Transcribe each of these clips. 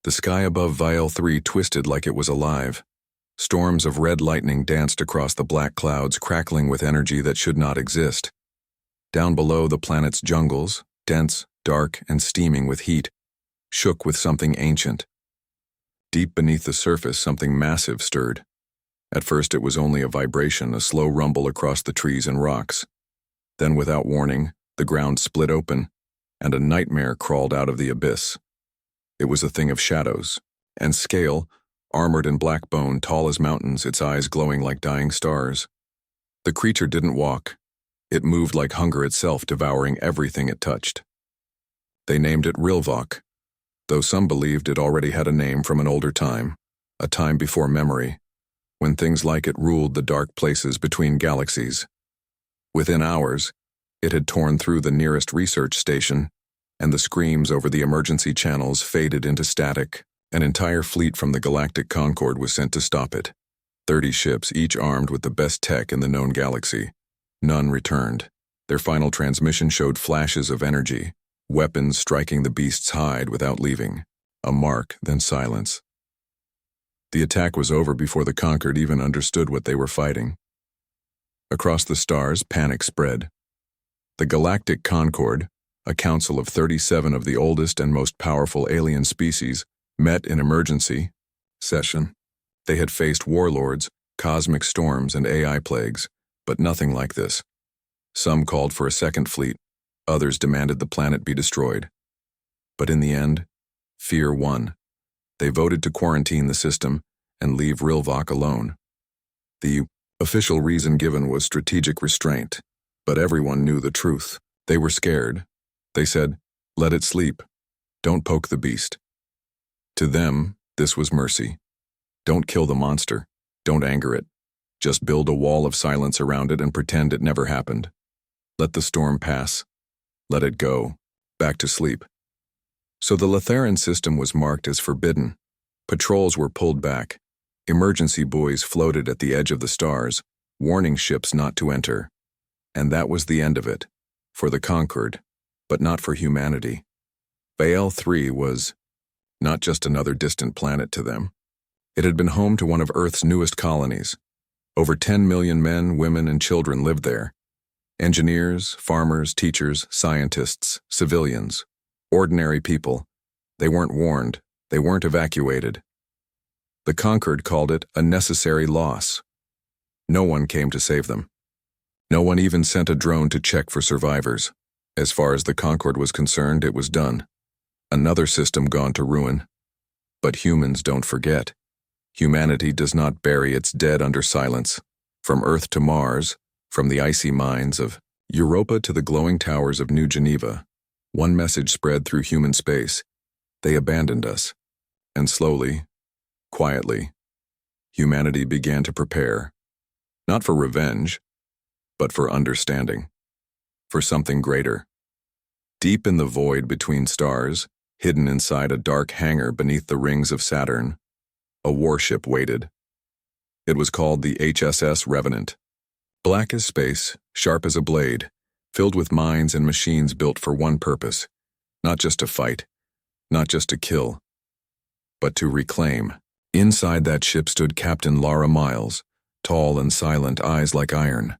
The sky above Vial 3 twisted like it was alive. Storms of red lightning danced across the black clouds, crackling with energy that should not exist. Down below, the planet's jungles, dense, dark, and steaming with heat, shook with something ancient. Deep beneath the surface, something massive stirred. At first, it was only a vibration, a slow rumble across the trees and rocks. Then, without warning, the ground split open, and a nightmare crawled out of the abyss. It was a thing of shadows and scale, armored in black bone, tall as mountains, its eyes glowing like dying stars. The creature didn't walk. It moved like hunger itself, devouring everything it touched. They named it Rilvok, though some believed it already had a name from an older time, a time before memory, when things like it ruled the dark places between galaxies. Within hours, it had torn through the nearest research station, and the screams over the emergency channels faded into static. An entire fleet from the Galactic Concord was sent to stop it. 30 ships, each armed with the best tech in the known galaxy. None returned. Their final transmission showed flashes of energy, weapons striking the beast's hide without leaving. A mark, then silence. The attack was over before the Concord even understood what they were fighting. Across the stars, panic spread. The Galactic Concord, a council of 37 of the oldest and most powerful alien species, met in emergency session. They had faced warlords, cosmic storms, and AI plagues, but nothing like this. Some called for a second fleet, others demanded the planet be destroyed. But in the end, fear won. They voted to quarantine the system and leave Rilvok alone. The official reason given was strategic restraint, but everyone knew the truth. They were scared. They said, "Let it sleep. Don't poke the beast." To them, this was mercy. Don't kill the monster. Don't anger it. Just build a wall of silence around it and pretend it never happened. Let the storm pass. Let it go. Back to sleep. So the Latharan system was marked as forbidden. Patrols were pulled back. Emergency buoys floated at the edge of the stars, warning ships not to enter. And that was the end of it. For the Concord, but not for humanity. Vial 3 was not just another distant planet to them. It had been home to one of Earth's newest colonies. Over 10 million men, women, and children lived there. Engineers, farmers, teachers, scientists, civilians, ordinary people. They weren't warned. They weren't evacuated. The Concord called it a necessary loss. No one came to save them. No one even sent a drone to check for survivors. As far as the Concord was concerned, it was done. Another system gone to ruin. But humans don't forget. Humanity does not bury its dead under silence. From Earth to Mars, from the icy mines of Europa to the glowing towers of New Geneva, one message spread through human space. They abandoned us. And slowly, quietly, humanity began to prepare. Not for revenge, but for understanding. For something greater. Deep in the void between stars, hidden inside a dark hangar beneath the rings of Saturn, a warship waited. It was called the HSS Revenant. Black as space, sharp as a blade, filled with minds and machines built for one purpose, not just to fight, not just to kill, but to reclaim. Inside that ship stood Captain Lara Miles, tall and silent, eyes like iron.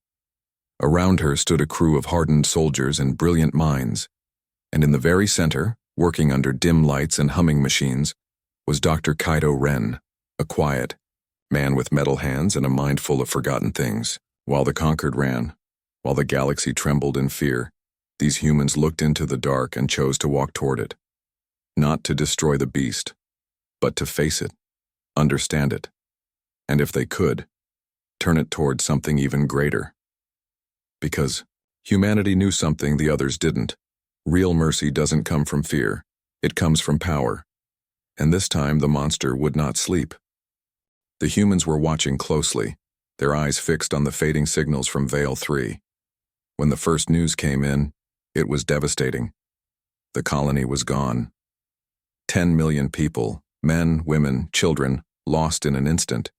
Around her stood a crew of hardened soldiers and brilliant minds, and in the very center, working under dim lights and humming machines, was Dr. Kaido Ren, a quiet man with metal hands and a mind full of forgotten things. While the Concord ran, while the galaxy trembled in fear, these humans looked into the dark and chose to walk toward it. Not to destroy the beast, but to face it, understand it, and if they could, turn it toward something even greater. Because humanity knew something the others didn't. Real mercy doesn't come from fear, it comes from power. And this time the monster would not sleep. The humans were watching closely, their eyes fixed on the fading signals from Vial 3. When the first news came in, it was devastating. The colony was gone. 10 million people, men, women, children, lost in an instant.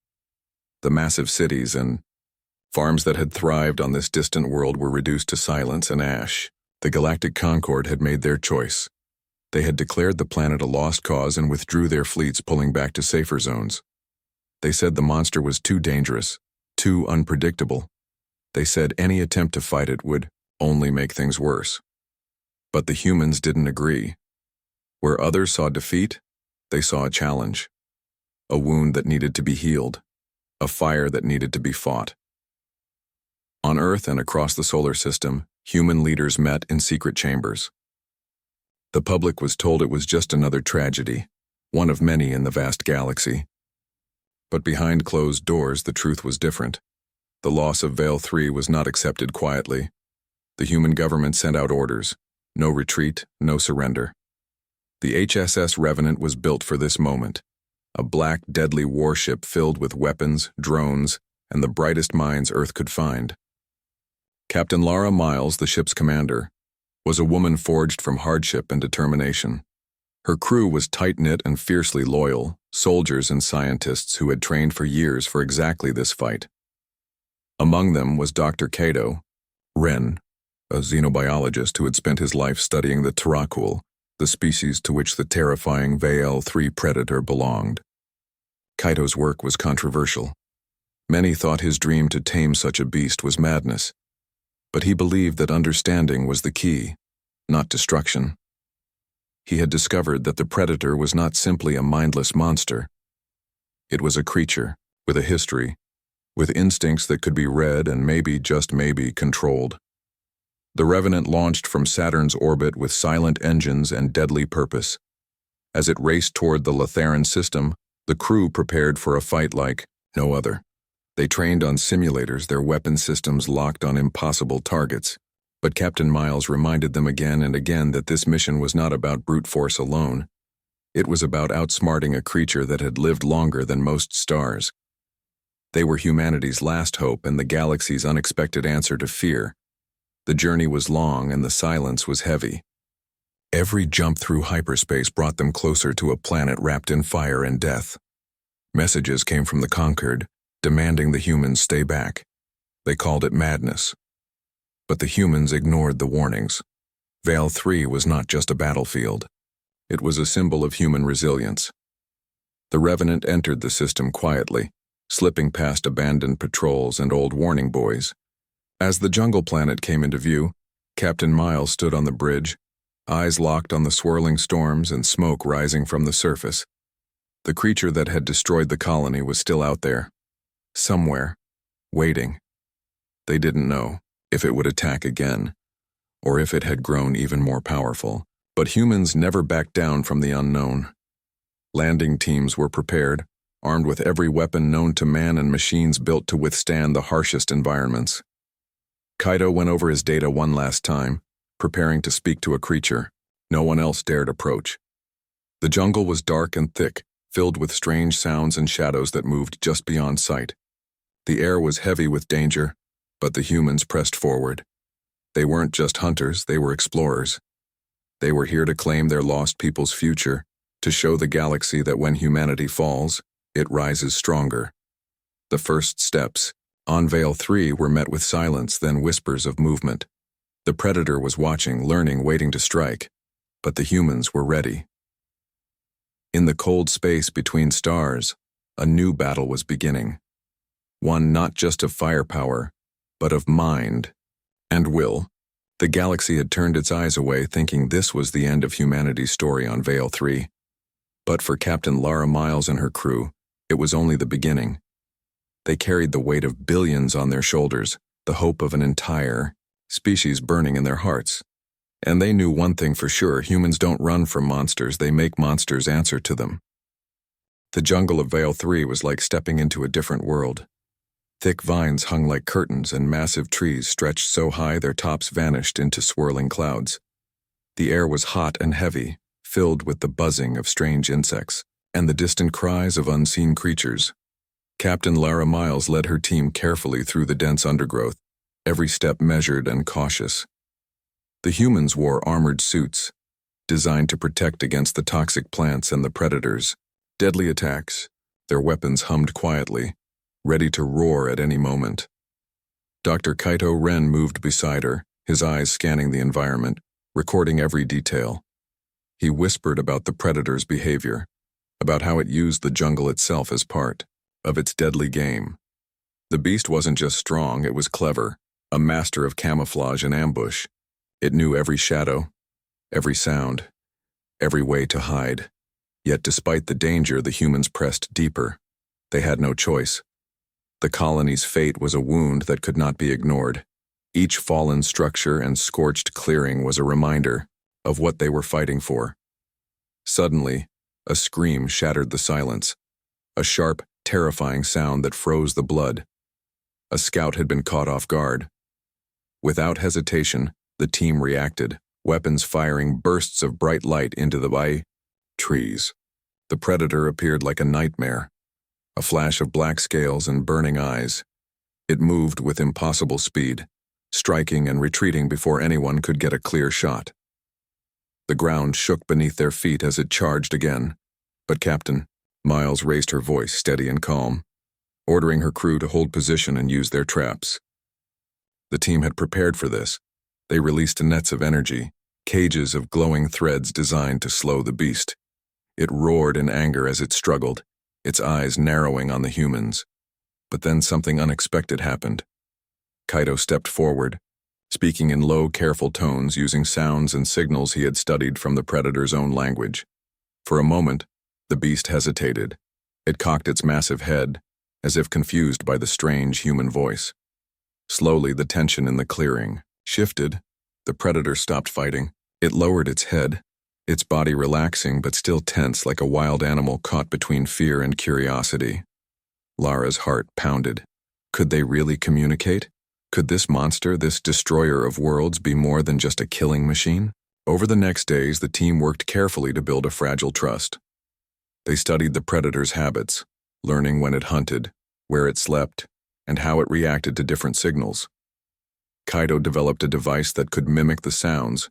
The massive cities and farms that had thrived on this distant world were reduced to silence and ash. The Galactic Concord had made their choice. They had declared the planet a lost cause and withdrew their fleets, pulling back to safer zones. They said the monster was too dangerous, too unpredictable. They said any attempt to fight it would only make things worse. But the humans didn't agree. Where others saw defeat, they saw a challenge. A wound that needed to be healed. A fire that needed to be fought. On Earth and across the solar system, human leaders met in secret chambers. The public was told it was just another tragedy, one of many in the vast galaxy. But behind closed doors, the truth was different. The loss of Veil 3 was not accepted quietly. The human government sent out orders. No retreat, no surrender. The HSS Revenant was built for this moment. A black, deadly warship filled with weapons, drones, and the brightest minds Earth could find. Captain Lara Miles, the ship's commander, was a woman forged from hardship and determination. Her crew was tight-knit and fiercely loyal, soldiers and scientists who had trained for years for exactly this fight. Among them was Dr. Kato Ren, a xenobiologist who had spent his life studying the Terrakul, the species to which the terrifying Veil 3 predator belonged. Kaito's work was controversial. Many thought his dream to tame such a beast was madness, but he believed that understanding was the key, not destruction. He had discovered that the predator was not simply a mindless monster. It was a creature with a history, with instincts that could be read and maybe, just maybe, controlled. The Revenant launched from Saturn's orbit with silent engines and deadly purpose. As it raced toward the Latharan system, the crew prepared for a fight like no other. They trained on simulators, their weapon systems locked on impossible targets. But Captain Miles reminded them again and again that this mission was not about brute force alone. It was about outsmarting a creature that had lived longer than most stars. They were humanity's last hope and the galaxy's unexpected answer to fear. The journey was long and the silence was heavy. Every jump through hyperspace brought them closer to a planet wrapped in fire and death. Messages came from the conquered, demanding the humans stay back. They called it madness. But the humans ignored the warnings. Veil 3 was not just a battlefield. It was a symbol of human resilience. The Revenant entered the system quietly, slipping past abandoned patrols and old warning buoys. As the jungle planet came into view, Captain Miles stood on the bridge, eyes locked on the swirling storms and smoke rising from the surface. The creature that had destroyed the colony was still out there, somewhere, waiting. They didn't know if it would attack again, or if it had grown even more powerful. But humans never backed down from the unknown. Landing teams were prepared, armed with every weapon known to man and machines built to withstand the harshest environments. Kaito went over his data one last time, preparing to speak to a creature no one else dared approach. The jungle was dark and thick, filled with strange sounds and shadows that moved just beyond sight. The air was heavy with danger, but the humans pressed forward. They weren't just hunters, they were explorers. They were here to claim their lost people's future, to show the galaxy that when humanity falls, it rises stronger. The first steps on Veil 3 were met with silence, then whispers of movement. The predator was watching, learning, waiting to strike, but the humans were ready. In the cold space between stars, a new battle was beginning. One not just of firepower, but of mind and will. The galaxy had turned its eyes away, thinking this was the end of humanity's story on Veil 3. But for Captain Lara Miles and her crew, it was only the beginning. They carried the weight of billions on their shoulders, the hope of an entire species burning in their hearts. And they knew one thing for sure: humans don't run from monsters, they make monsters answer to them. The jungle of Veil 3 was like stepping into a different world. Thick vines hung like curtains and massive trees stretched so high their tops vanished into swirling clouds. The air was hot and heavy, filled with the buzzing of strange insects and the distant cries of unseen creatures. Captain Lara Miles led her team carefully through the dense undergrowth, every step measured and cautious. The humans wore armored suits, designed to protect against the toxic plants and the predators. Deadly attacks, their weapons hummed quietly, ready to roar at any moment. Dr. Kaito Ren moved beside her, his eyes scanning the environment, recording every detail. He whispered about the predator's behavior, about how it used the jungle itself as part of its deadly game. The beast wasn't just strong, it was clever, a master of camouflage and ambush. It knew every shadow, every sound, every way to hide. Yet despite the danger, the humans pressed deeper. They had no choice. The colony's fate was a wound that could not be ignored. Each fallen structure and scorched clearing was a reminder of what they were fighting for. Suddenly, a scream shattered the silence, a sharp, terrifying sound that froze the blood. A scout had been caught off guard. Without hesitation, the team reacted, weapons firing bursts of bright light into the trees. The predator appeared like a nightmare, a flash of black scales and burning eyes. It moved with impossible speed, striking and retreating before anyone could get a clear shot. The ground shook beneath their feet as it charged again. But Captain Miles raised her voice steady and calm, ordering her crew to hold position and use their traps. The team had prepared for this. They released nets of energy, cages of glowing threads designed to slow the beast. It roared in anger as it struggled, its eyes narrowing on the humans. But then something unexpected happened. Kaito stepped forward, speaking in low, careful tones using sounds and signals he had studied from the predator's own language. For a moment, the beast hesitated. It cocked its massive head, as if confused by the strange human voice. Slowly, the tension in the clearing shifted. The predator stopped fighting. It lowered its head, its body relaxing but still tense like a wild animal caught between fear and curiosity. Lara's heart pounded. Could they really communicate? Could this monster, this destroyer of worlds, be more than just a killing machine? Over the next days, the team worked carefully to build a fragile trust. They studied the predator's habits, learning when it hunted, where it slept, and how it reacted to different signals. Kaito developed a device that could mimic the sounds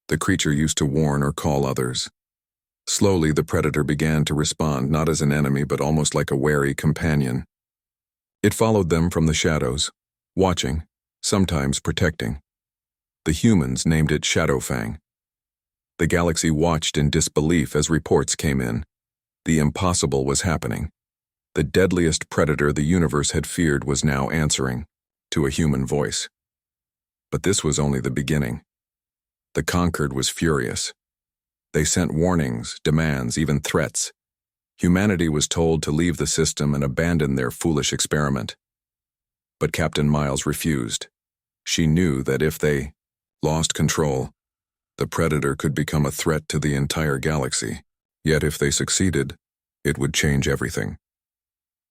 the creature used to warn or call others. Slowly, the predator began to respond not as an enemy but almost like a wary companion. It followed them from the shadows, watching, sometimes protecting. The humans named it Shadowfang. The galaxy watched in disbelief as reports came in. The impossible was happening. The deadliest predator the universe had feared was now answering to a human voice. But this was only the beginning. The Conquered was furious. They sent warnings, demands, even threats. Humanity was told to leave the system and abandon their foolish experiment. But Captain Miles refused. She knew that if they lost control, the predator could become a threat to the entire galaxy. Yet if they succeeded, it would change everything.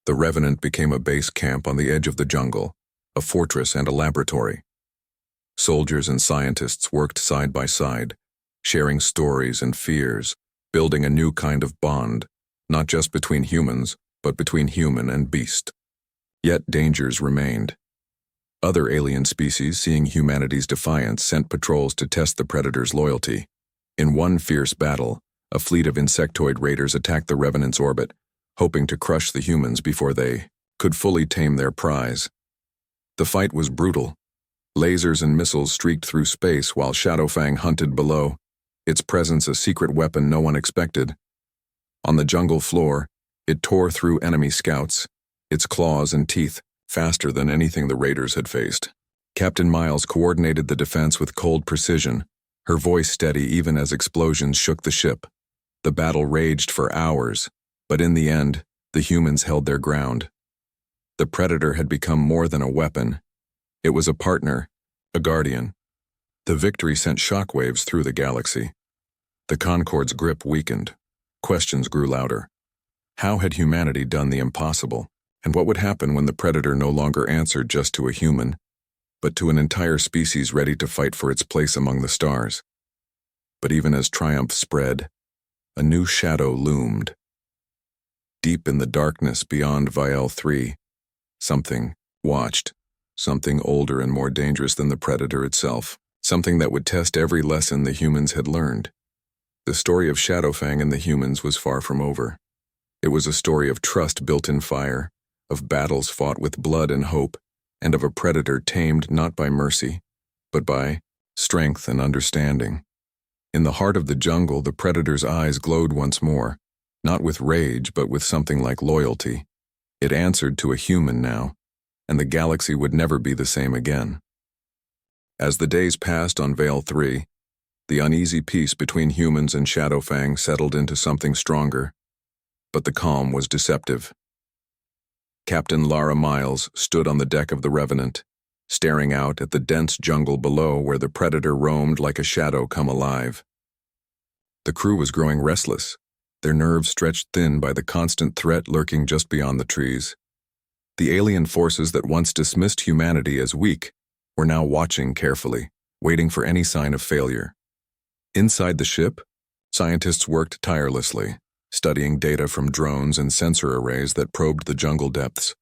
The Revenant became a base camp on the edge of the jungle, a fortress and a laboratory. Soldiers and scientists worked side by side, sharing stories and fears, building a new kind of bond, not just between humans, but between human and beast. Yet dangers remained. Other alien species, seeing humanity's defiance, sent patrols to test the predator's loyalty. In one fierce battle, a fleet of insectoid raiders attacked the Revenant's orbit, hoping to crush the humans before they could fully tame their prize. The fight was brutal. Lasers and missiles streaked through space while Shadowfang hunted below, its presence a secret weapon no one expected. On the jungle floor, it tore through enemy scouts, its claws and teeth faster than anything the raiders had faced. Captain Miles coordinated the defense with cold precision, her voice steady even as explosions shook the ship. The battle raged for hours, but in the end, the humans held their ground. The predator had become more than a weapon. It was a partner, a guardian. The victory sent shockwaves through the galaxy. The Concord's grip weakened. Questions grew louder. How had humanity done the impossible? And what would happen when the predator no longer answered just to a human, but to an entire species ready to fight for its place among the stars? But even as triumph spread, a new shadow loomed. Deep in the darkness beyond Vial 3, something watched. Something older and more dangerous than the predator itself. Something that would test every lesson the humans had learned. The story of Shadowfang and the humans was far from over. It was a story of trust built in fire, of battles fought with blood and hope, and of a predator tamed not by mercy, but by strength and understanding. In the heart of the jungle, the predator's eyes glowed once more, not with rage but with something like loyalty. It answered to a human now, and the galaxy would never be the same again. As the days passed on Vale 3, the uneasy peace between humans and Shadowfang settled into something stronger, but the calm was deceptive. Captain Lara Miles stood on the deck of the Revenant, staring out at the dense jungle below where the predator roamed like a shadow come alive. The crew was growing restless, their nerves stretched thin by the constant threat lurking just beyond the trees. The alien forces that once dismissed humanity as weak were now watching carefully, waiting for any sign of failure. Inside the ship, scientists worked tirelessly, studying data from drones and sensor arrays that probed the jungle depths.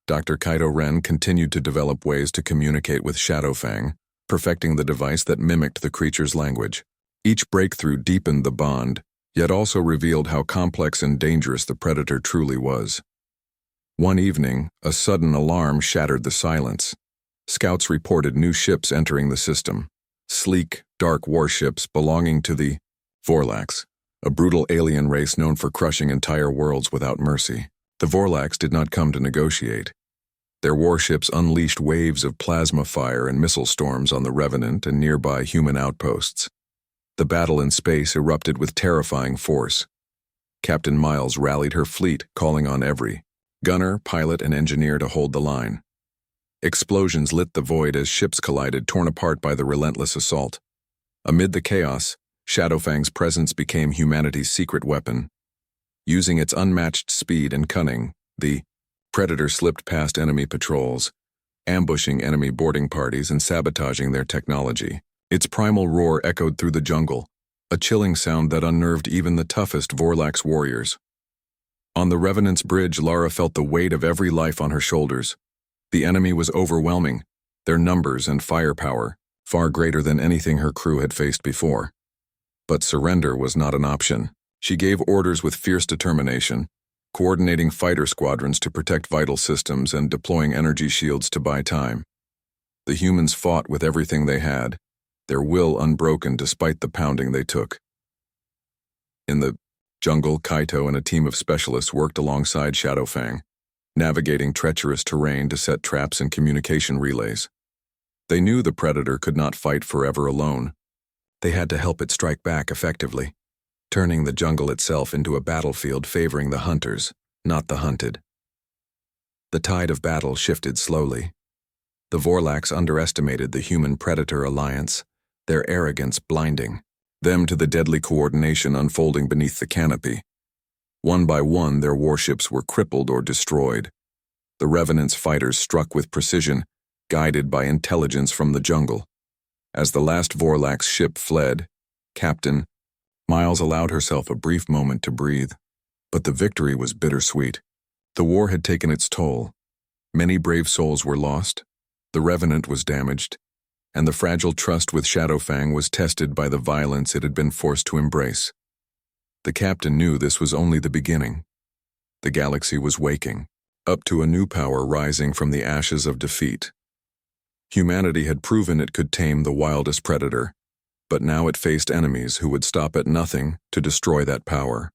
Dr. Kaito Ren continued to develop ways to communicate with Shadowfang, perfecting the device that mimicked the creature's language. Each breakthrough deepened the bond, yet also revealed how complex and dangerous the predator truly was. One evening, a sudden alarm shattered the silence. Scouts reported new ships entering the system, sleek, dark warships belonging to the Vorlax, a brutal alien race known for crushing entire worlds without mercy. The Vorlax did not come to negotiate. Their warships unleashed waves of plasma fire and missile storms on the Revenant and nearby human outposts. The battle in space erupted with terrifying force. Captain Miles rallied her fleet, calling on every gunner, pilot, and engineer to hold the line. Explosions lit the void as ships collided, torn apart by the relentless assault. Amid the chaos, Shadowfang's presence became humanity's secret weapon. Using its unmatched speed and cunning, the Predator slipped past enemy patrols, ambushing enemy boarding parties and sabotaging their technology. Its primal roar echoed through the jungle, a chilling sound that unnerved even the toughest Vorlax warriors. On the Revenant's bridge, Lara felt the weight of every life on her shoulders. The enemy was overwhelming, their numbers and firepower far greater than anything her crew had faced before. But surrender was not an option. She gave orders with fierce determination, coordinating fighter squadrons to protect vital systems and deploying energy shields to buy time. The humans fought with everything they had, their will unbroken despite the pounding they took. In the jungle, Kaito and a team of specialists worked alongside Shadowfang, navigating treacherous terrain to set traps and communication relays. They knew the predator could not fight forever alone. They had to help it strike back effectively, turning the jungle itself into a battlefield favoring the hunters, not the hunted. The tide of battle shifted slowly. The Vorlax underestimated the human-predator alliance, their arrogance blinding them to the deadly coordination unfolding beneath the canopy. One by one, their warships were crippled or destroyed. The Revenant's fighters struck with precision, guided by intelligence from the jungle. As the last Vorlax ship fled, Captain Miles allowed herself a brief moment to breathe. But the victory was bittersweet. The war had taken its toll. Many brave souls were lost, the Revenant was damaged, and the fragile trust with Shadowfang was tested by the violence it had been forced to embrace. The captain knew this was only the beginning. The galaxy was waking, up to a new power rising from the ashes of defeat. Humanity had proven it could tame the wildest predator, but now it faced enemies who would stop at nothing to destroy that power.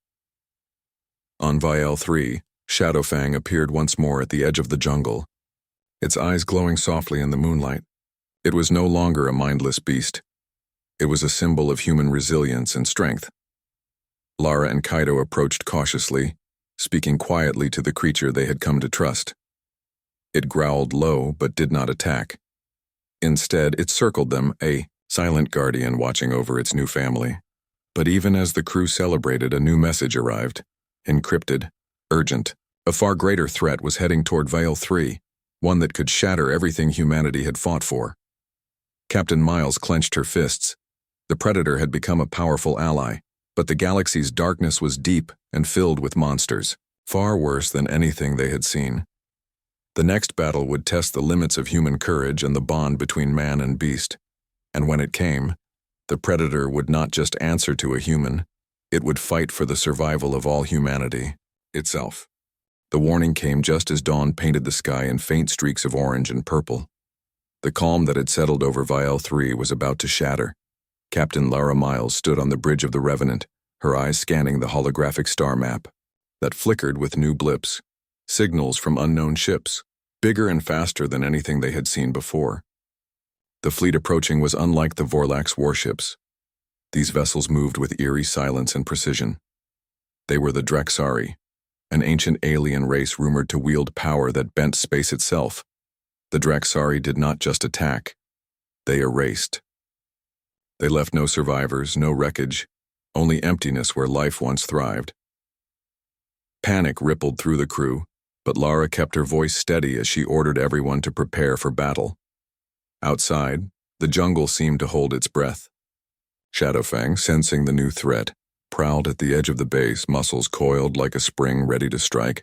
On Vale 3, Shadowfang appeared once more at the edge of the jungle, its eyes glowing softly in the moonlight. It was no longer a mindless beast. It was a symbol of human resilience and strength. Lara and Kaito approached cautiously, speaking quietly to the creature they had come to trust. It growled low but did not attack. Instead, it circled them, a silent guardian watching over its new family. But even as the crew celebrated, a new message arrived, encrypted, urgent. A far greater threat was heading toward Vale 3, one that could shatter everything humanity had fought for. Captain Miles clenched her fists. The Predator had become a powerful ally, but the galaxy's darkness was deep and filled with monsters, far worse than anything they had seen. The next battle would test the limits of human courage and the bond between man and beast. And when it came, the Predator would not just answer to a human, it would fight for the survival of all humanity itself. The warning came just as dawn painted the sky in faint streaks of orange and purple. The calm that had settled over Vale 3 was about to shatter. Captain Lara Miles stood on the bridge of the Revenant, her eyes scanning the holographic star map that flickered with new blips, signals from unknown ships, bigger and faster than anything they had seen before. The fleet approaching was unlike the Vorlax warships. These vessels moved with eerie silence and precision. They were the Draxari, an ancient alien race rumored to wield power that bent space itself. The Draxari did not just attack, they erased. They left no survivors, no wreckage, only emptiness where life once thrived. Panic rippled through the crew, but Lara kept her voice steady as she ordered everyone to prepare for battle. Outside, the jungle seemed to hold its breath. Shadowfang, sensing the new threat, prowled at the edge of the base, muscles coiled like a spring ready to strike.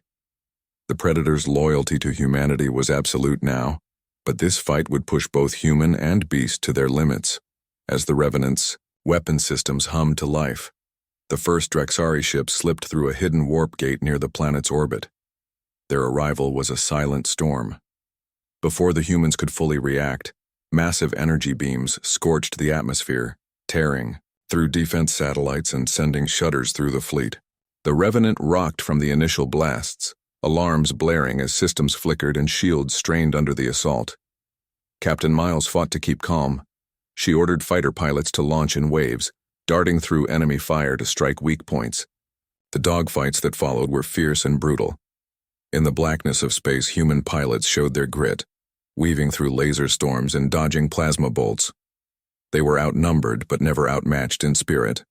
The Predator's loyalty to humanity was absolute now, but this fight would push both human and beast to their limits. As the Revenant's weapon systems hummed to life, the first Draxari ship slipped through a hidden warp gate near the planet's orbit. Their arrival was a silent storm. Before the humans could fully react, massive energy beams scorched the atmosphere, tearing through defense satellites and sending shudders through the fleet. The Revenant rocked from the initial blasts, alarms blaring as systems flickered and shields strained under the assault. Captain Miles fought to keep calm. She ordered fighter pilots to launch in waves, darting through enemy fire to strike weak points. The dogfights that followed were fierce and brutal. In the blackness of space, human pilots showed their grit, weaving through laser storms and dodging plasma bolts. They were outnumbered but never outmatched in spirit.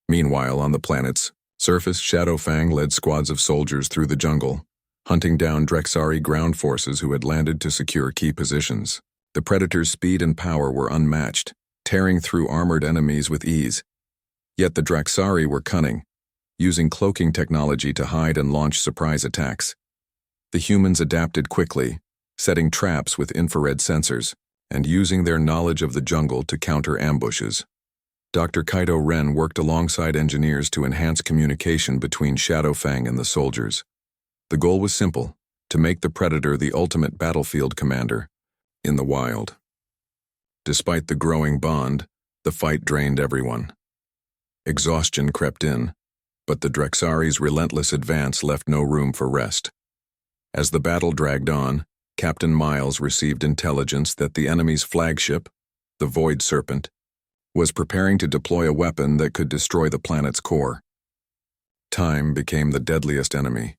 Meanwhile, on the planet's surface, Shadowfang led squads of soldiers through the jungle, hunting down Draxari ground forces who had landed to secure key positions. The Predator's speed and power were unmatched, tearing through armored enemies with ease. Yet the Draxari were cunning, using cloaking technology to hide and launch surprise attacks. The humans adapted quickly, setting traps with infrared sensors, and using their knowledge of the jungle to counter ambushes. Dr. Kaito Ren worked alongside engineers to enhance communication between Shadowfang and the soldiers. The goal was simple: to make the Predator the ultimate battlefield commander in the wild. Despite the growing bond, the fight drained everyone. Exhaustion crept in, but the Draxari's relentless advance left no room for rest. As the battle dragged on, Captain Miles received intelligence that the enemy's flagship, the Void Serpent, was preparing to deploy a weapon that could destroy the planet's core. Time became the deadliest enemy.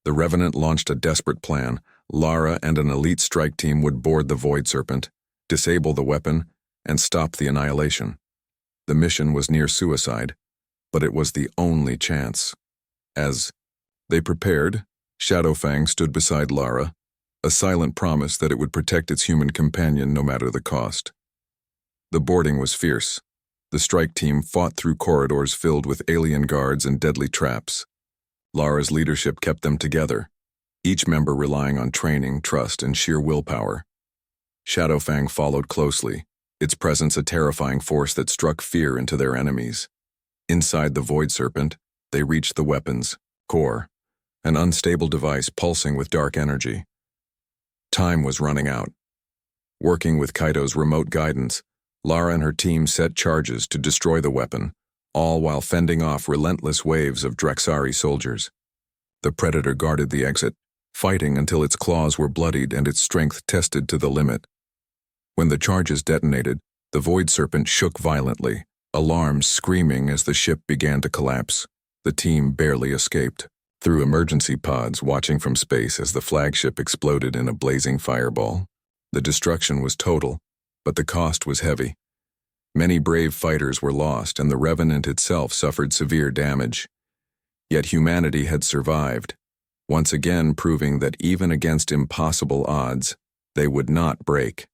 The Revenant launched a desperate plan. Lara and an elite strike team would board the Void Serpent, disable the weapon, and stop the annihilation. The mission was near suicide, but it was the only chance. As they prepared, Shadowfang stood beside Lara, a silent promise that it would protect its human companion no matter the cost. The boarding was fierce. The strike team fought through corridors filled with alien guards and deadly traps. Lara's leadership kept them together, each member relying on training, trust, and sheer willpower. Shadowfang followed closely, its presence a terrifying force that struck fear into their enemies. Inside the Void Serpent, they reached the weapon's core, an unstable device pulsing with dark energy. Time was running out. Working with Kaito's remote guidance, Lara and her team set charges to destroy the weapon, all while fending off relentless waves of Draxari soldiers. The Predator guarded the exit, fighting until its claws were bloodied and its strength tested to the limit. When the charges detonated, the Void Serpent shook violently, alarms screaming as the ship began to collapse. The team barely escaped, through emergency pods watching from space as the flagship exploded in a blazing fireball. The destruction was total, but the cost was heavy. Many brave fighters were lost, and the Revenant itself suffered severe damage. Yet humanity had survived, once again proving that even against impossible odds, they would not break.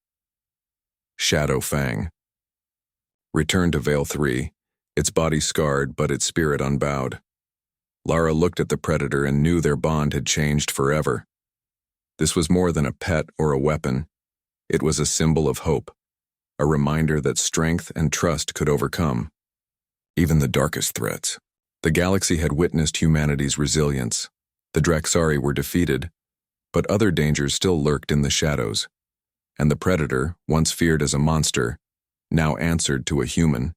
Shadowfang returned to Veil 3, its body scarred but its spirit unbowed. Lara looked at the Predator and knew their bond had changed forever. This was more than a pet or a weapon. It was a symbol of hope, a reminder that strength and trust could overcome even the darkest threats. The galaxy had witnessed humanity's resilience. The Draxari were defeated, but other dangers still lurked in the shadows, and the Predator, once feared as a monster, now answered to a human,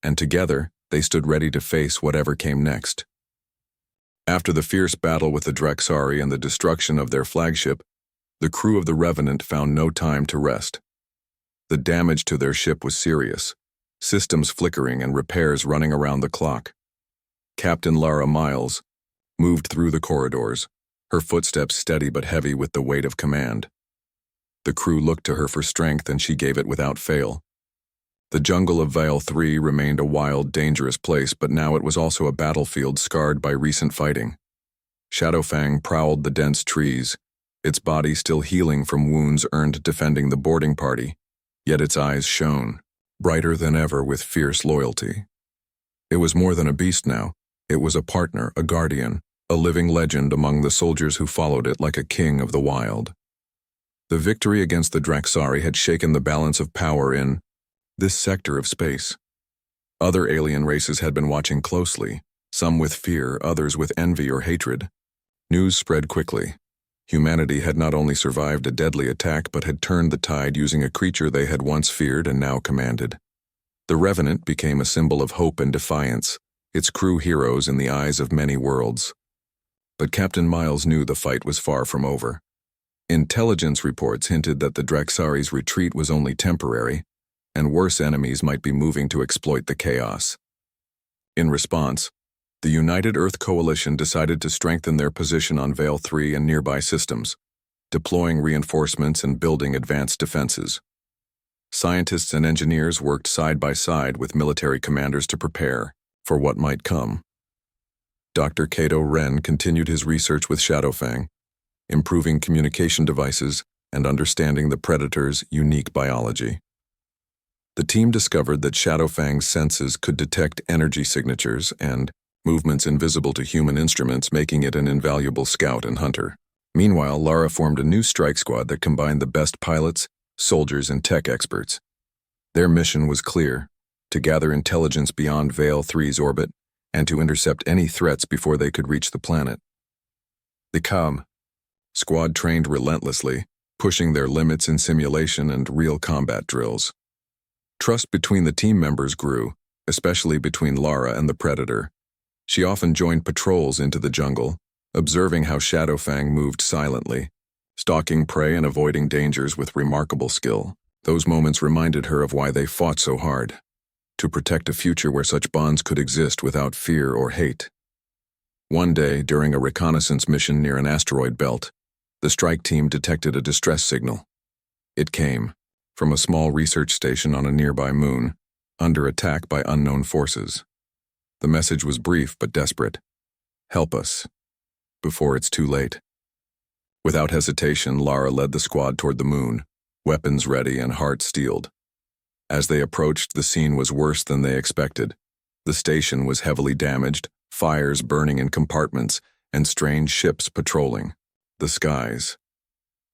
and together they stood ready to face whatever came next. After the fierce battle with the Drexari and the destruction of their flagship, the crew of the Revenant found no time to rest. The damage to their ship was serious, systems flickering and repairs running around the clock. Captain Lara Miles moved through the corridors, her footsteps steady but heavy with the weight of command. The crew looked to her for strength, and she gave it without fail. The jungle of Vale 3 remained a wild, dangerous place, but now it was also a battlefield scarred by recent fighting. Shadowfang prowled the dense trees, its body still healing from wounds earned defending the boarding party, yet its eyes shone, brighter than ever with fierce loyalty. It was more than a beast now. It was a partner, a guardian, a living legend among the soldiers who followed it like a king of the wild. The victory against the Drexari had shaken the balance of power in this sector of space. Other alien races had been watching closely, some with fear, others with envy or hatred. News spread quickly. Humanity had not only survived a deadly attack but had turned the tide using a creature they had once feared and now commanded. The Revenant became a symbol of hope and defiance, its crew heroes in the eyes of many worlds. But Captain Miles knew the fight was far from over. Intelligence reports hinted that the Drexari's retreat was only temporary, and worse enemies might be moving to exploit the chaos. In response, the United Earth Coalition decided to strengthen their position on Vale 3 and nearby systems, deploying reinforcements and building advanced defenses. Scientists and engineers worked side by side with military commanders to prepare for what might come. Dr. Kato Ren continued his research with Shadowfang, improving communication devices and understanding the Predator's unique biology. The team discovered that Shadowfang's senses could detect energy signatures and movements invisible to human instruments, making it an invaluable scout and hunter. Meanwhile, Lara formed a new strike squad that combined the best pilots, soldiers, and tech experts. Their mission was clear: to gather intelligence beyond Vale 3's orbit and to intercept any threats before they could reach the planet. The COM squad trained relentlessly, pushing their limits in simulation and real combat drills. Trust between the team members grew, especially between Lara and the Predator. She often joined patrols into the jungle, observing how Shadowfang moved silently, stalking prey and avoiding dangers with remarkable skill. Those moments reminded her of why they fought so hard: to protect a future where such bonds could exist without fear or hate. One day, during a reconnaissance mission near an asteroid belt, the strike team detected a distress signal. It came from a small research station on a nearby moon, under attack by unknown forces. The message was brief but desperate: help us, before it's too late. Without hesitation, Lara led the squad toward the moon, weapons ready and hearts steeled. As they approached, the scene was worse than they expected. The station was heavily damaged, fires burning in compartments, and strange ships patrolling the skies.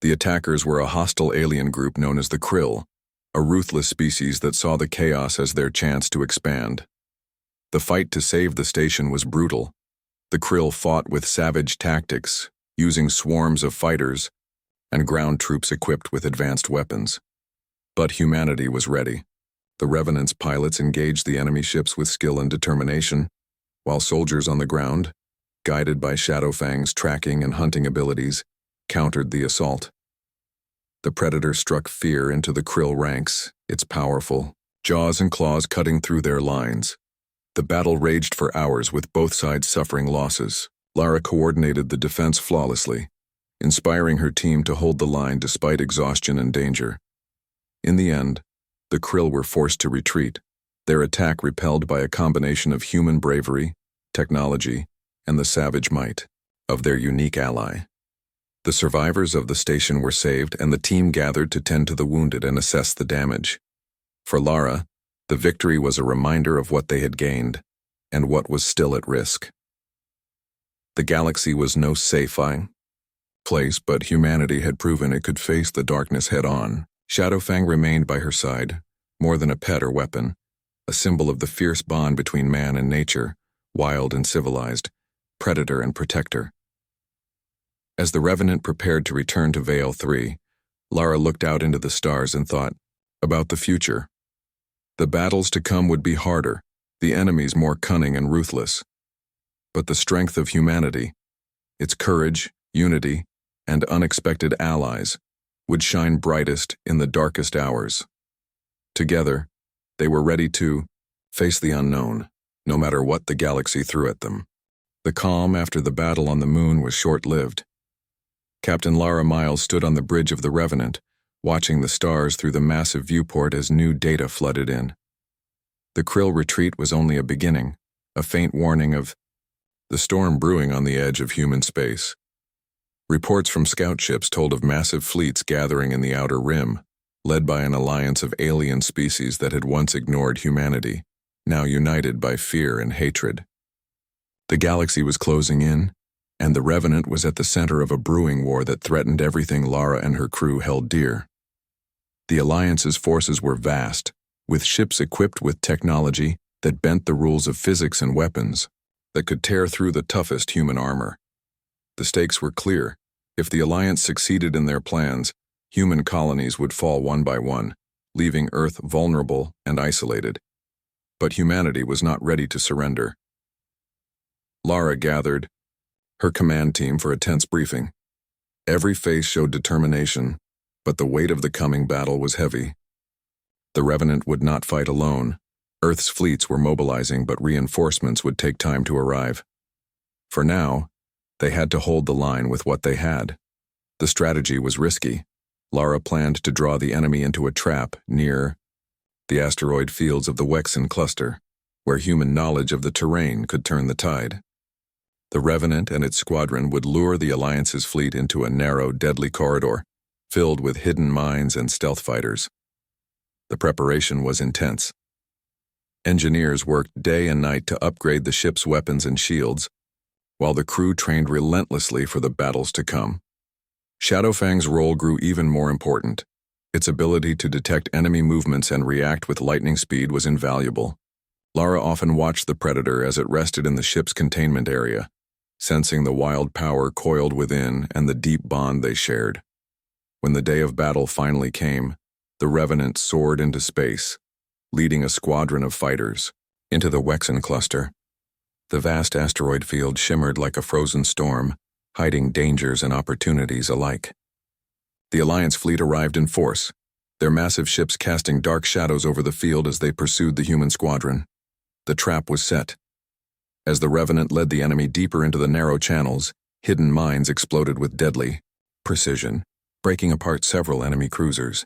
The attackers were a hostile alien group known as the Krill, a ruthless species that saw the chaos as their chance to expand. The fight to save the station was brutal. The Krill fought with savage tactics, using swarms of fighters and ground troops equipped with advanced weapons. But humanity was ready. The Revenant's pilots engaged the enemy ships with skill and determination, while soldiers on the ground, guided by Shadowfang's tracking and hunting abilities, countered the assault. The Predator struck fear into the Krill ranks, its powerful jaws and claws cutting through their lines. The battle raged for hours, with both sides suffering losses. Lara coordinated the defense flawlessly, inspiring her team to hold the line despite exhaustion and danger. In the end, the Krill were forced to retreat, their attack repelled by a combination of human bravery, technology, and the savage might of their unique ally. The survivors of the station were saved, and the team gathered to tend to the wounded and assess the damage. For Lara, the victory was a reminder of what they had gained and what was still at risk. The galaxy was no sci-fi place, but humanity had proven it could face the darkness head-on. Shadowfang remained by her side, more than a pet or weapon, a symbol of the fierce bond between man and nature, wild and civilized, predator and protector. As the Revenant prepared to return to Vale 3, Lara looked out into the stars and thought about the future. The battles to come would be harder, the enemies more cunning and ruthless. But the strength of humanity, its courage, unity, and unexpected allies, would shine brightest in the darkest hours. Together, they were ready to face the unknown, no matter what the galaxy threw at them. The calm after the battle on the moon was short-lived. Captain Lara Miles stood on the bridge of the Revenant, watching the stars through the massive viewport as new data flooded in. The Krill retreat was only a beginning, a faint warning of the storm brewing on the edge of human space. Reports from scout ships told of massive fleets gathering in the Outer Rim, led by an alliance of alien species that had once ignored humanity, now united by fear and hatred. The galaxy was closing in, and the Revenant was at the center of a brewing war that threatened everything Lara and her crew held dear. The Alliance's forces were vast, with ships equipped with technology that bent the rules of physics and weapons, that could tear through the toughest human armor. The stakes were clear. If the Alliance succeeded in their plans, human colonies would fall one by one, leaving Earth vulnerable and isolated. But humanity was not ready to surrender. Lara gathered her command team for a tense briefing. Every face showed determination, but the weight of the coming battle was heavy. The Revenant would not fight alone. Earth's fleets were mobilizing, but reinforcements would take time to arrive. For now, they had to hold the line with what they had. The strategy was risky. Lara planned to draw the enemy into a trap near the asteroid fields of the Wexen cluster, where human knowledge of the terrain could turn the tide. The Revenant and its squadron would lure the Alliance's fleet into a narrow, deadly corridor, filled with hidden mines and stealth fighters. The preparation was intense. Engineers worked day and night to upgrade the ship's weapons and shields, while the crew trained relentlessly for the battles to come. Shadowfang's role grew even more important. Its ability to detect enemy movements and react with lightning speed was invaluable. Lara often watched the Predator as it rested in the ship's containment area, sensing the wild power coiled within and the deep bond they shared. When the day of battle finally came, the Revenant soared into space, leading a squadron of fighters into the Wexen cluster. The vast asteroid field shimmered like a frozen storm, hiding dangers and opportunities alike. The Alliance fleet arrived in force, their massive ships casting dark shadows over the field as they pursued the human squadron. The trap was set. As the Revenant led the enemy deeper into the narrow channels, hidden mines exploded with deadly precision, breaking apart several enemy cruisers.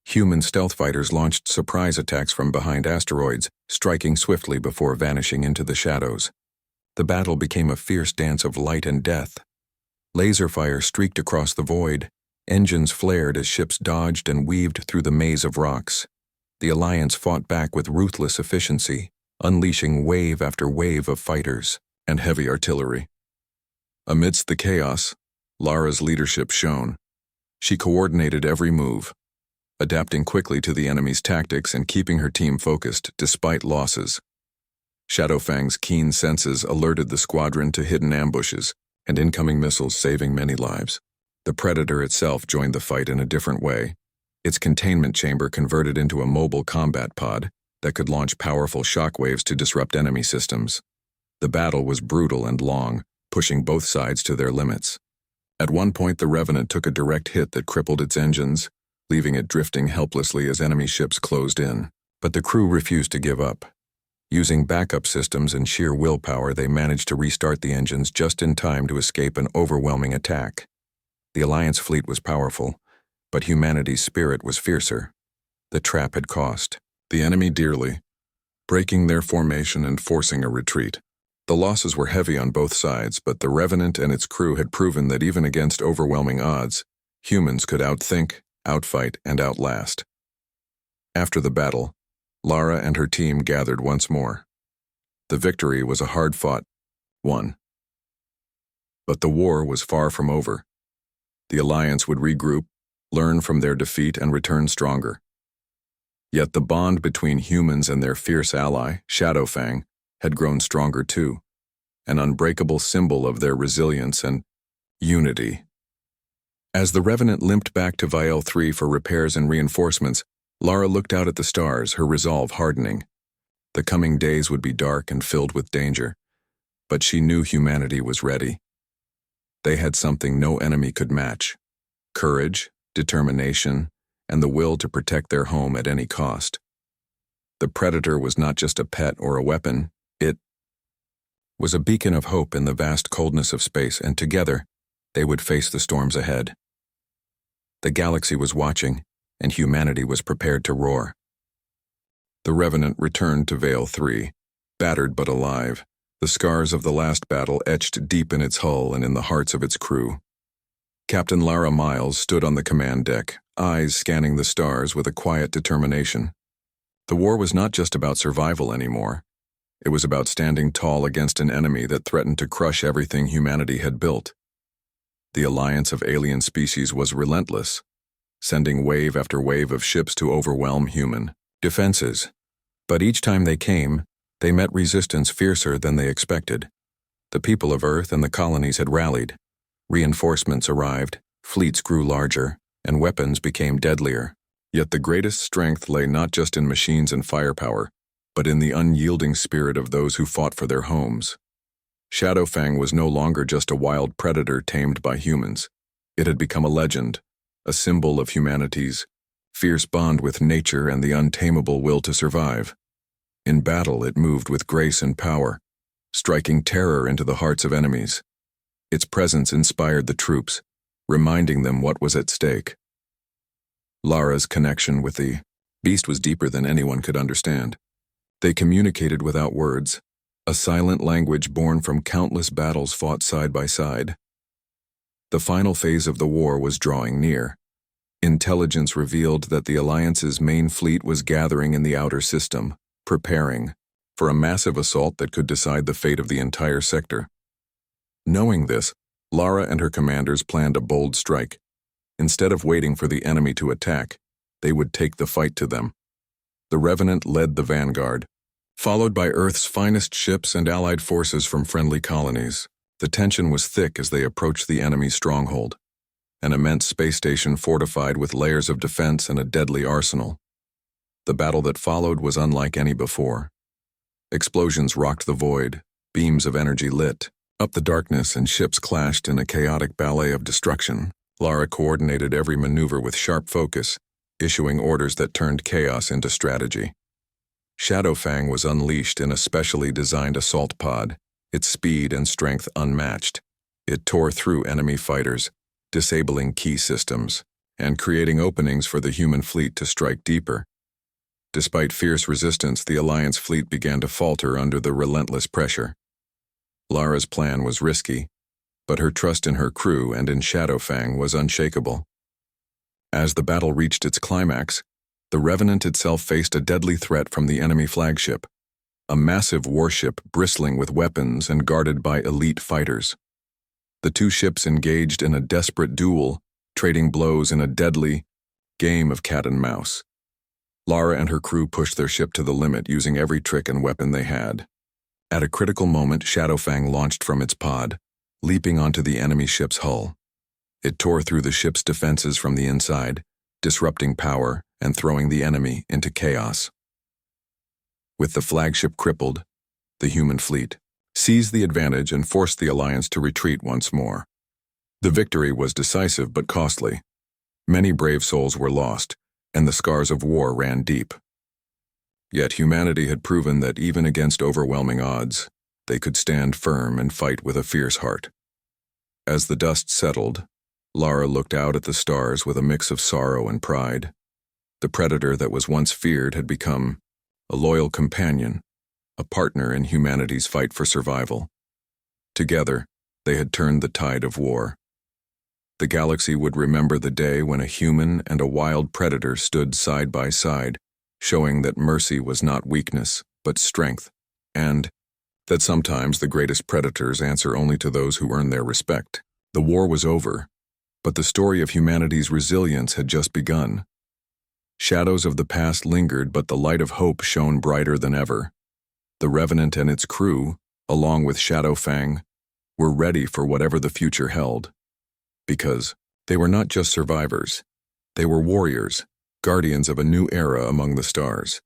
Human stealth fighters launched surprise attacks from behind asteroids, striking swiftly before vanishing into the shadows. The battle became a fierce dance of light and death. Laser fire streaked across the void. Engines flared as ships dodged and weaved through the maze of rocks. The Alliance fought back with ruthless efficiency, unleashing wave after wave of fighters and heavy artillery. Amidst the chaos, Lara's leadership shone. She coordinated every move, adapting quickly to the enemy's tactics and keeping her team focused despite losses. Shadowfang's keen senses alerted the squadron to hidden ambushes and incoming missiles, saving many lives. The Predator itself joined the fight in a different way. Its containment chamber converted into a mobile combat pod that could launch powerful shockwaves to disrupt enemy systems. The battle was brutal and long, pushing both sides to their limits. At one point, the Revenant took a direct hit that crippled its engines, leaving it drifting helplessly as enemy ships closed in. But the crew refused to give up. Using backup systems and sheer willpower, they managed to restart the engines just in time to escape an overwhelming attack. The Alliance fleet was powerful, but humanity's spirit was fiercer. The trap had cost the enemy dearly, breaking their formation and forcing a retreat. The losses were heavy on both sides, but the Revenant and its crew had proven that even against overwhelming odds, humans could outthink, outfight, and outlast. After the battle, Lara and her team gathered once more. The victory was a hard-fought one. But the war was far from over. The Alliance would regroup, learn from their defeat, and return stronger. Yet the bond between humans and their fierce ally, Shadowfang, had grown stronger too, an unbreakable symbol of their resilience and unity. As the Revenant limped back to Vial 3 for repairs and reinforcements, Lara looked out at the stars, her resolve hardening. The coming days would be dark and filled with danger, but she knew humanity was ready. They had something no enemy could match: courage, determination, and the will to protect their home at any cost. The Predator was not just a pet or a weapon, it was a beacon of hope in the vast coldness of space, and together, they would face the storms ahead. The galaxy was watching, and humanity was prepared to roar. The Revenant returned to Vale 3, battered but alive, the scars of the last battle etched deep in its hull and in the hearts of its crew. Captain Lara Miles stood on the command deck, eyes scanning the stars with a quiet determination. The war was not just about survival anymore. It was about standing tall against an enemy that threatened to crush everything humanity had built. The alliance of alien species was relentless, sending wave after wave of ships to overwhelm human defenses. But each time they came, they met resistance fiercer than they expected. The people of Earth and the colonies had rallied. Reinforcements arrived, fleets grew larger, and weapons became deadlier. Yet the greatest strength lay not just in machines and firepower, but in the unyielding spirit of those who fought for their homes. Shadowfang was no longer just a wild predator tamed by humans. It had become a legend, a symbol of humanity's fierce bond with nature and the untamable will to survive. In battle, it moved with grace and power, striking terror into the hearts of enemies. Its presence inspired the troops, reminding them what was at stake. Lara's connection with the beast was deeper than anyone could understand. They communicated without words, a silent language born from countless battles fought side by side. The final phase of the war was drawing near. Intelligence revealed that the Alliance's main fleet was gathering in the outer system, preparing for a massive assault that could decide the fate of the entire sector. Knowing this, Lara and her commanders planned a bold strike. Instead of waiting for the enemy to attack, they would take the fight to them. The Revenant led the vanguard, followed by Earth's finest ships and allied forces from friendly colonies. The tension was thick as they approached the enemy's stronghold, an immense space station fortified with layers of defense and a deadly arsenal. The battle that followed was unlike any before. Explosions rocked the void, beams of energy lit up the darkness, and ships clashed in a chaotic ballet of destruction. Lara coordinated every maneuver with sharp focus, issuing orders that turned chaos into strategy. Shadowfang was unleashed in a specially designed assault pod, its speed and strength unmatched. It tore through enemy fighters, disabling key systems, and creating openings for the human fleet to strike deeper. Despite fierce resistance, the Alliance fleet began to falter under the relentless pressure. Lara's plan was risky, but her trust in her crew and in Shadowfang was unshakable. As the battle reached its climax, the Revenant itself faced a deadly threat from the enemy flagship, a massive warship bristling with weapons and guarded by elite fighters. The two ships engaged in a desperate duel, trading blows in a deadly game of cat and mouse. Lara and her crew pushed their ship to the limit, using every trick and weapon they had. At a critical moment, Shadowfang launched from its pod, leaping onto the enemy ship's hull. It tore through the ship's defenses from the inside, disrupting power and throwing the enemy into chaos. With the flagship crippled, the human fleet seized the advantage and forced the Alliance to retreat once more. The victory was decisive but costly. Many brave souls were lost, and the scars of war ran deep. Yet humanity had proven that even against overwhelming odds, they could stand firm and fight with a fierce heart. As the dust settled, Lara looked out at the stars with a mix of sorrow and pride. The predator that was once feared had become a loyal companion, a partner in humanity's fight for survival. Together, they had turned the tide of war. The galaxy would remember the day when a human and a wild predator stood side by side, showing that mercy was not weakness, but strength, and that sometimes the greatest predators answer only to those who earn their respect. The war was over, but the story of humanity's resilience had just begun. Shadows of the past lingered, but the light of hope shone brighter than ever. The Revenant and its crew, along with Shadowfang, were ready for whatever the future held. Because they were not just survivors, they were warriors, guardians of a new era among the stars.